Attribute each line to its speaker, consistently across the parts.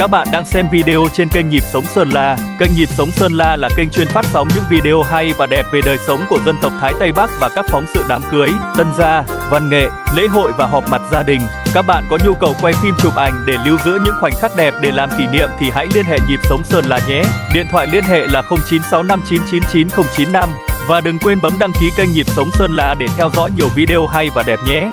Speaker 1: Các bạn đang xem video trên kênh Nhịp Sống Sơn La. Kênh Nhịp Sống Sơn La là kênh chuyên phát sóng những video hay và đẹp về đời sống của dân tộc Thái Tây Bắc và các phóng sự đám cưới, tân gia, văn nghệ, lễ hội và họp mặt gia đình. Các bạn có nhu cầu quay phim chụp ảnh để lưu giữ những khoảnh khắc đẹp để làm kỷ niệm thì hãy liên hệ Nhịp Sống Sơn La nhé. Điện thoại liên hệ là 0965999095 và đừng quên bấm đăng ký kênh Nhịp Sống Sơn La để theo dõi nhiều video hay và đẹp nhé.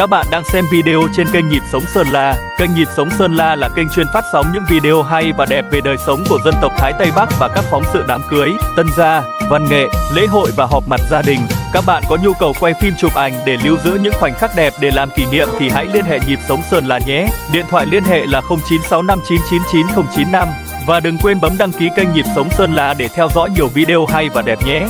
Speaker 1: Các bạn đang xem video trên kênh Nhịp Sống Sơn La. Kênh Nhịp Sống Sơn La là kênh chuyên phát sóng những video hay và đẹp về đời sống của dân tộc Thái Tây Bắc và các phóng sự đám cưới, tân gia, văn nghệ, lễ hội và họp mặt gia đình. Các bạn có nhu cầu quay phim chụp ảnh để lưu giữ những khoảnh khắc đẹp để làm kỷ niệm thì hãy liên hệ Nhịp Sống Sơn La nhé. Điện thoại liên hệ là 0965999095 và đừng quên bấm đăng ký kênh Nhịp Sống Sơn La để theo dõi nhiều video hay và đẹp nhé.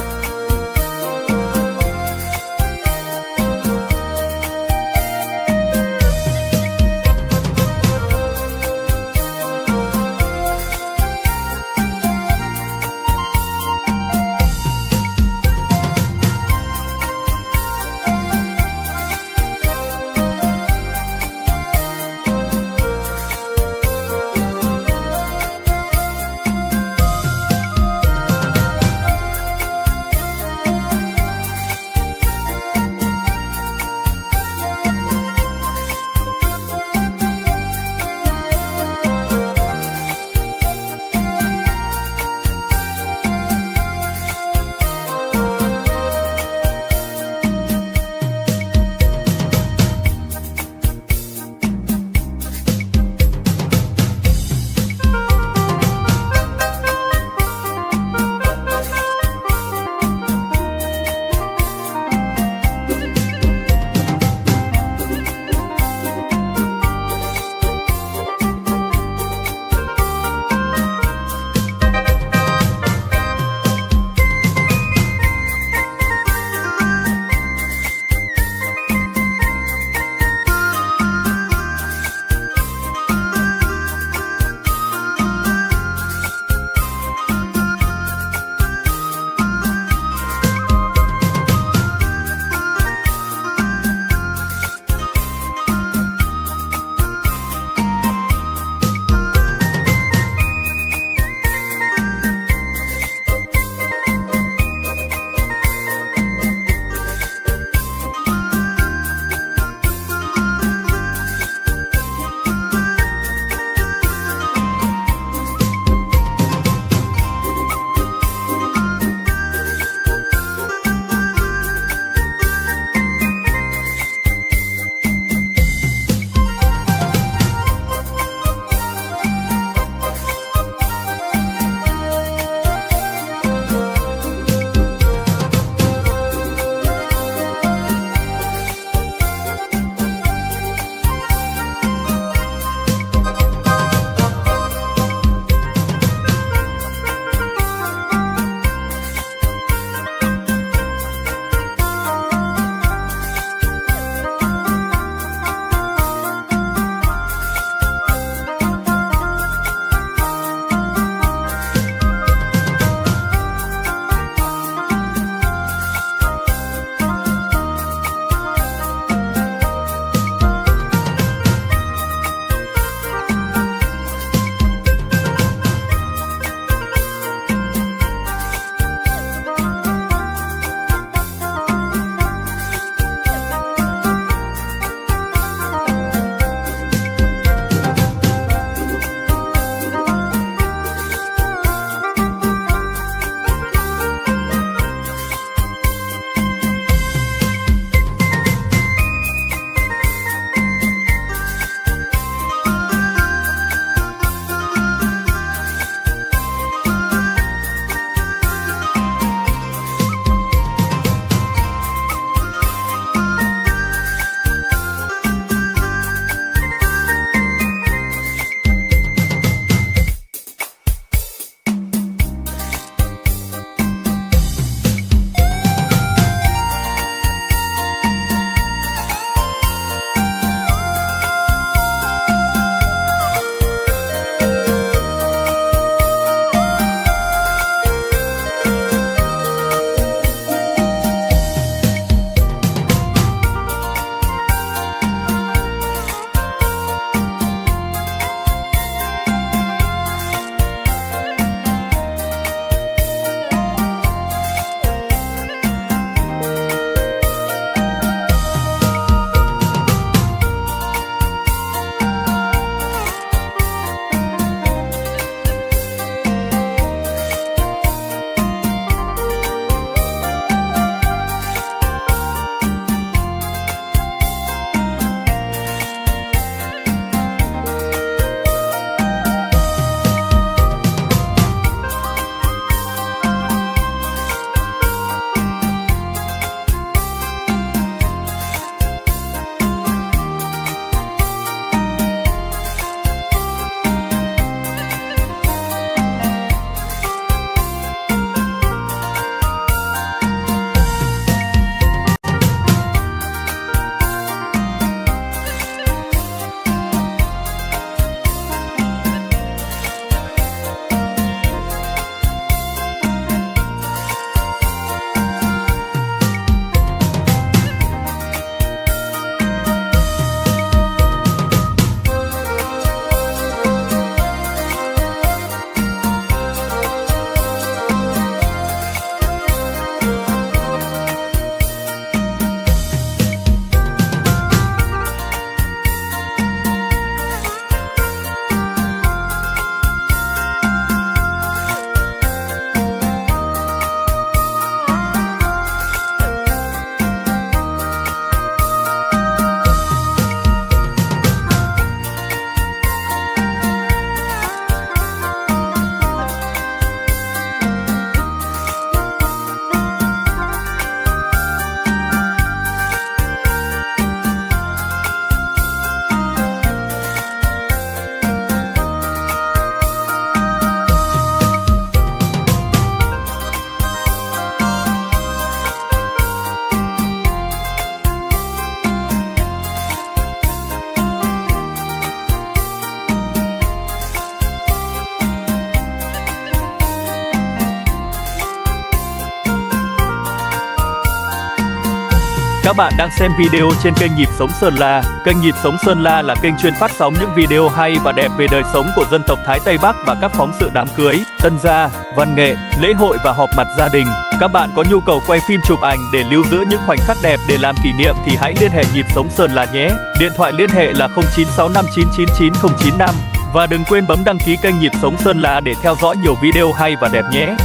Speaker 1: Các bạn đang xem video trên kênh Nhịp Sống Sơn La. Kênh Nhịp Sống Sơn La là kênh chuyên phát sóng những video hay và đẹp về đời sống của dân tộc Thái Tây Bắc và các phóng sự đám cưới, tân gia, văn nghệ, lễ hội và họp mặt gia đình. Các bạn có nhu cầu quay phim chụp ảnh để lưu giữ những khoảnh khắc đẹp để làm kỷ niệm thì hãy liên hệ Nhịp Sống Sơn La nhé. Điện thoại liên hệ là 0965999095 và đừng quên bấm đăng ký kênh Nhịp Sống Sơn La để theo dõi nhiều video hay và đẹp nhé.